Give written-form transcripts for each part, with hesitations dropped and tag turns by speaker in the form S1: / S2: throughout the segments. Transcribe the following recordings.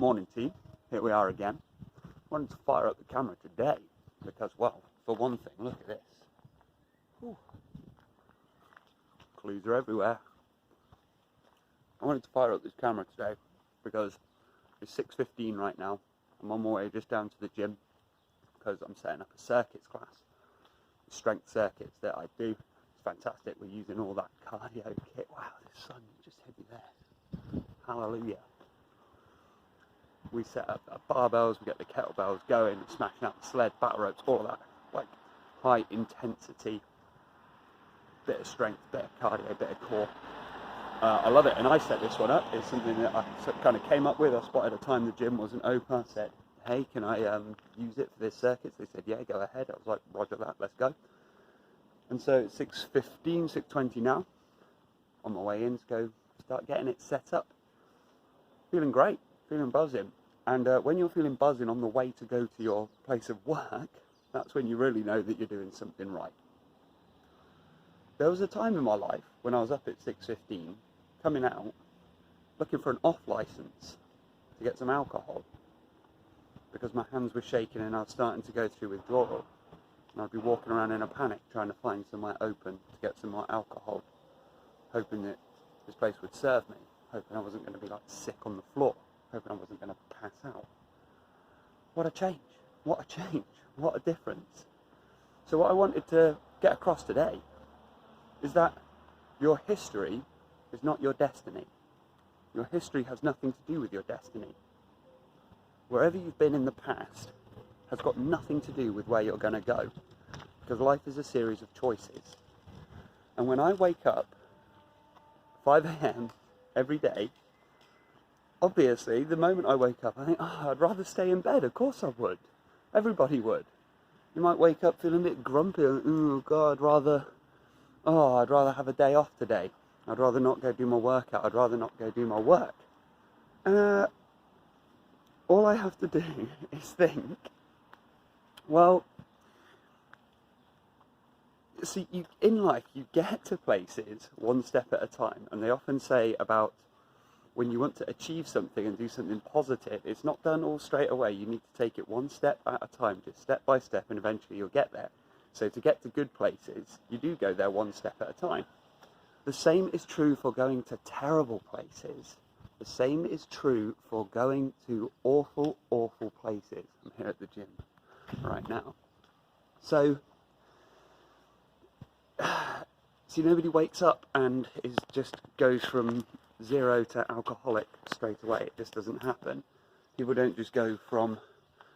S1: Morning team, here we are again. I wanted to fire up the camera today because, well, for one thing, look at this. Whew. Clues are everywhere. I wanted to fire up this camera today because it's 6:15 right now. I'm on my way just down to the gym because I'm setting up a circuits class. The strength circuits that I do. It's fantastic. We're using all that cardio kit. Wow, the sun just hit me there. Hallelujah. We set up the barbells, we get the kettlebells going, smashing out the sled, battle ropes, all of that. Like high intensity, bit of strength, bit of cardio, bit of core. I love it, and I set this one up. It's something that I kind of came up with. I spotted a time the gym wasn't open. I said, hey, can I use it for this circuit? They said, yeah, go ahead. I was like, roger that, let's go. And so it's 6:15, 6:20 now. On my way in to go start getting it set up. Feeling great, feeling buzzing. And when you're feeling buzzing on the way to go to your place of work, that's when you really know that you're doing something right. There was a time in my life when I was up at 6:15, coming out, looking for an off license to get some alcohol because my hands were shaking and I was starting to go through withdrawal. And I'd be walking around in a panic trying to find somewhere open to get some more alcohol, hoping that this place would serve me, hoping I wasn't going to be like sick on the floor, hoping I wasn't going to pass out. What a change, what a change, what a difference. So what I wanted to get across today is that your history is not your destiny. Your history has nothing to do with your destiny. Wherever you've been in the past has got nothing to do with where you're going to go, because life is a series of choices. And when I wake up 5 a.m. every day, obviously the moment I wake up I think, oh, I'd rather stay in bed. Of course I would. Everybody would. You might wake up feeling a bit grumpy, oh God, I'd rather have a day off today. I'd rather not go do my workout. I'd rather not go do my work. All I have to do is think, well, see, in life you get to places one step at a time. And they often say about when you want to achieve something and do something positive, it's not done all straight away. You need to take it one step at a time, just step by step, and eventually you'll get there. So to get to good places, you do go there one step at a time. The same is true for going to terrible places. The same is true for going to awful, awful places. I'm here at the gym right now. So nobody wakes up and just goes from zero to alcoholic straight away. It just doesn't happen. People don't just go from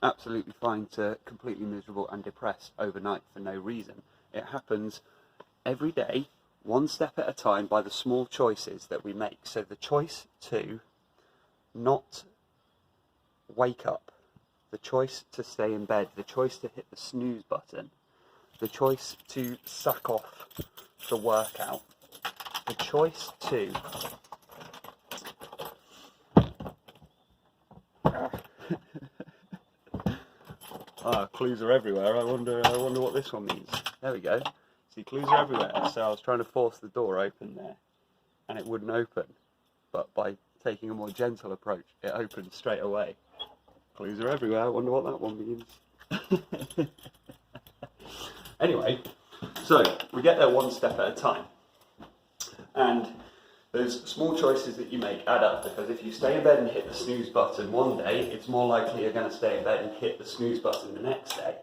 S1: absolutely fine to completely miserable and depressed overnight for no reason. It happens every day, one step at a time, by the small choices that we make. So the choice to not wake up, the choice to stay in bed, the choice to hit the snooze button, the choice to sack off the workout, the choice to clues are everywhere. I wonder what this one means. There we go. See, clues are everywhere. So I was trying to force the door open there, and it wouldn't open. But by taking a more gentle approach, it opened straight away. Clues are everywhere. I wonder what that one means. Anyway, so we get there one step at a time. And those small choices that you make add up, because if you stay in bed and hit the snooze button one day, it's more likely you're going to stay in bed and hit the snooze button the next day.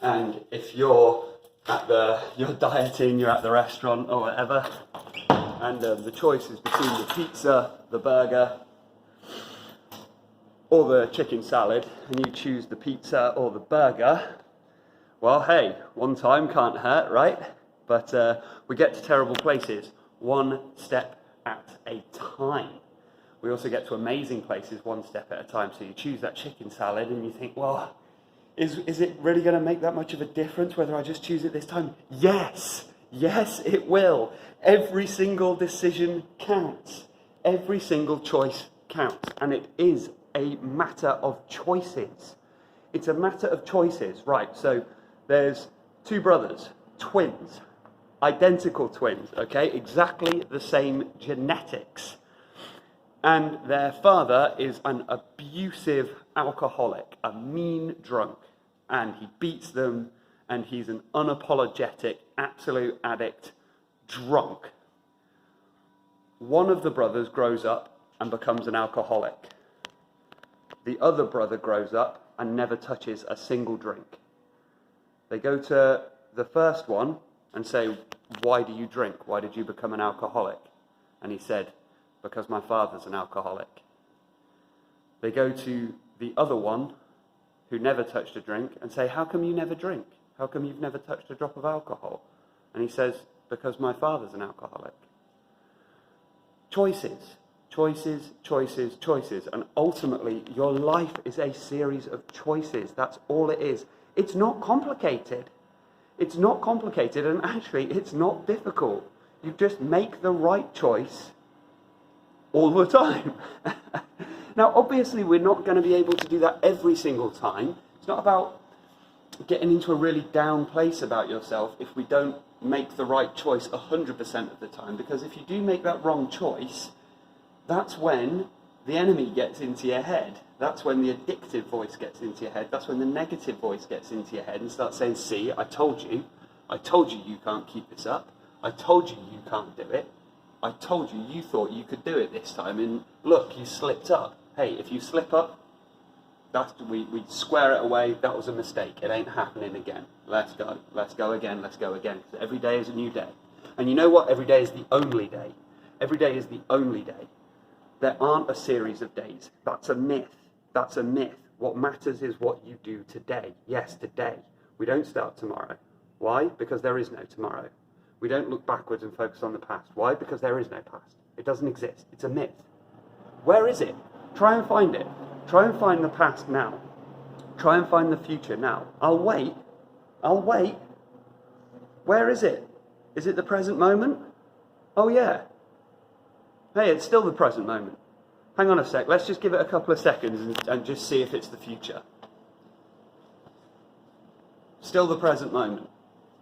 S1: And if you're dieting, you're at the restaurant or whatever, and the choice is between the pizza, the burger, or the chicken salad, and you choose the pizza or the burger, well, hey, one time can't hurt, right? But we get to terrible places one step at a time. We also get to amazing places one step at a time. So you choose that chicken salad and you think, well, is it really going to make that much of a difference whether I just choose it this time? Yes, it will. Every single decision counts. Every single choice counts. And it is a matter of choices. It's a matter of choices. Right, so there's two brothers, twins, identical twins, okay? Exactly the same genetics. And their father is an abusive alcoholic, a mean drunk, and he beats them, and he's an unapologetic, absolute addict, drunk. One of the brothers grows up and becomes an alcoholic. The other brother grows up and never touches a single drink. They go to the first one and say, "Why do you drink? Why did you become an alcoholic?" And he said, "Because my father's an alcoholic." They go to the other one, who never touched a drink, and say, "How come you never drink? How come you've never touched a drop of alcohol?" And he says, "Because my father's an alcoholic." Choices, choices, choices, choices. And ultimately, your life is a series of choices. That's all it is. It's not complicated. It's not complicated, and actually, it's not difficult. You just make the right choice all the time. Now, obviously, we're not going to be able to do that every single time. It's not about getting into a really down place about yourself if we don't make the right choice 100% of the time. Because if you do make that wrong choice, that's when the enemy gets into your head. That's when the addictive voice gets into your head. That's when the negative voice gets into your head and starts saying, "See, I told you you can't keep this up. I told you can't do it. I told you thought you could do it this time, and look, you slipped up. Hey, if you slip up, we square it away. That was a mistake. It ain't happening again. Let's go again. Because every day is a new day. And you know what? Every day is the only day. Every day is the only day. There aren't a series of days. That's a myth. That's a myth. What matters is what you do today. Yes, today. We don't start tomorrow. Why? Because there is no tomorrow. We don't look backwards and focus on the past. Why? Because there is no past. It doesn't exist. It's a myth. Where is it? Try and find it. Try and find the past now. Try and find the future now. I'll wait. Where is it? Is it the present moment? Oh yeah. Hey, it's still the present moment. Hang on a sec. Let's just give it a couple of seconds and just see if it's the future. Still the present moment.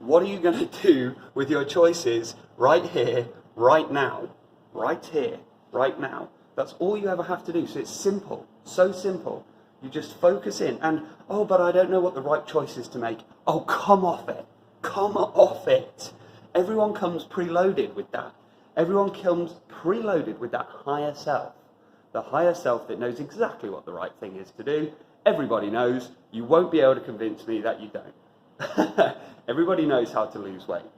S1: What are you going to do with your choices right here, right now? Right here, right now. That's all you ever have to do. So it's simple. So simple. You just focus in. And, "Oh, but I don't know what the right choice is to make." Oh, come off it. Come off it. Everyone comes preloaded with that. Everyone comes preloaded with that higher self. The higher self that knows exactly what the right thing is to do. Everybody knows. You won't be able to convince me that you don't. Everybody knows how to lose weight.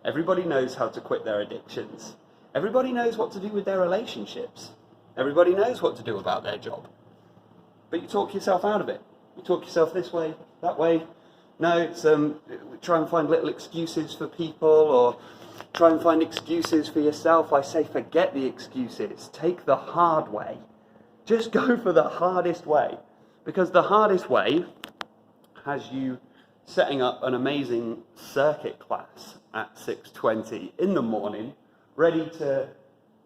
S1: Everybody knows how to quit their addictions. Everybody knows what to do with their relationships. Everybody knows what to do about their job. But you talk yourself out of it. You talk yourself this way, that way. No, it's try and find little excuses for people, or try and find excuses for yourself. I say forget the excuses. Take the hard way. Just go for the hardest way. Because the hardest way has you setting up an amazing circuit class at 6:20 in the morning, ready to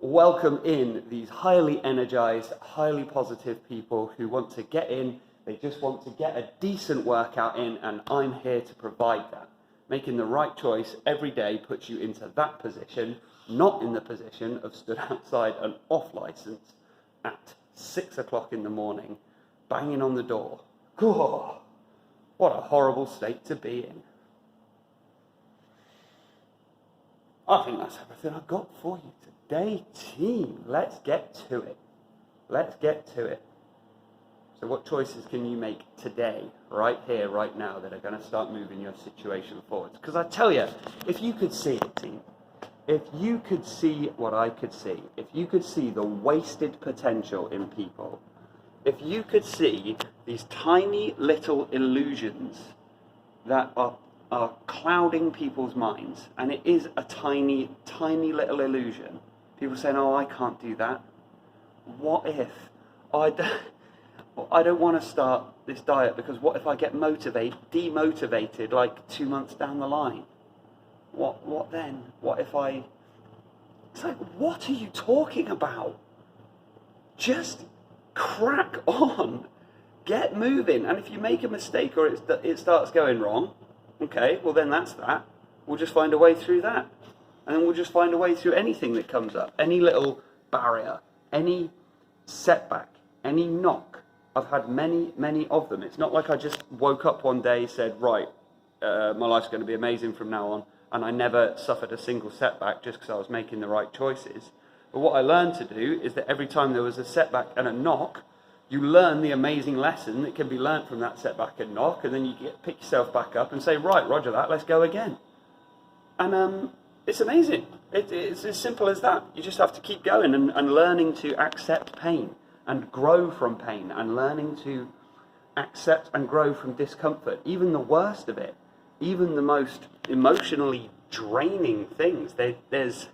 S1: welcome in these highly energized, highly positive people who want to get in. They just want to get a decent workout in, and I'm here to provide that. Making the right choice every day puts you into that position, not in the position of stood outside an off license at 6 o'clock in the morning, banging on the door. Oh, what a horrible state to be in. I think that's everything I've got for you today, team. Let's get to it. So what choices can you make today, right here, right now, that are going to start moving your situation forward? Because I tell you, if you could see it, team, if you could see what I could see, if you could see the wasted potential in people, if you could see these tiny little illusions that are clouding people's minds, and it is a tiny, tiny little illusion. People saying, "Oh, I can't do that. What if? I don't want to start this diet because what if I get demotivated like 2 months down the line? What then? What if I..." It's like, what are you talking about? Just crack on. Get moving. And if you make a mistake or it starts going wrong, okay, well then that's that. We'll just find a way through that. And then we'll just find a way through anything that comes up. Any little barrier, any setback, any knock, I've had many, many of them. It's not like I just woke up one day, said, right, my life's going to be amazing from now on, and I never suffered a single setback just because I was making the right choices. But what I learned to do is that every time there was a setback and a knock, you learn the amazing lesson that can be learnt from that setback and knock, and then you pick yourself back up and say, right, roger that, let's go again. And it's amazing. It's as simple as that. You just have to keep going and learning to accept pain and grow from pain, and learning to accept and grow from discomfort, even the worst of it, even the most emotionally draining things. There's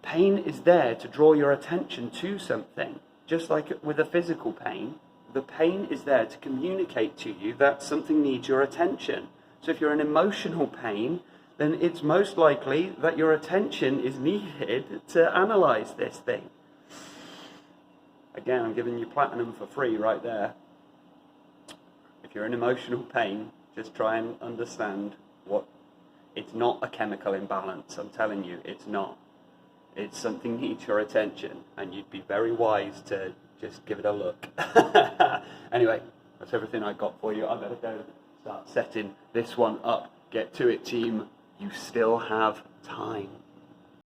S1: pain is there to draw your attention to something. Just like with a physical pain, the pain is there to communicate to you that something needs your attention. So if you're in emotional pain, then it's most likely that your attention is needed to analyze this thing. Again, I'm giving you platinum for free right there. If you're in emotional pain, just try and understand it's not a chemical imbalance. I'm telling you, it's not. It's something needs your attention, and you'd be very wise to just give it a look. Anyway, that's everything I got for you. I better go start setting this one up. Get to it, team. You still have time.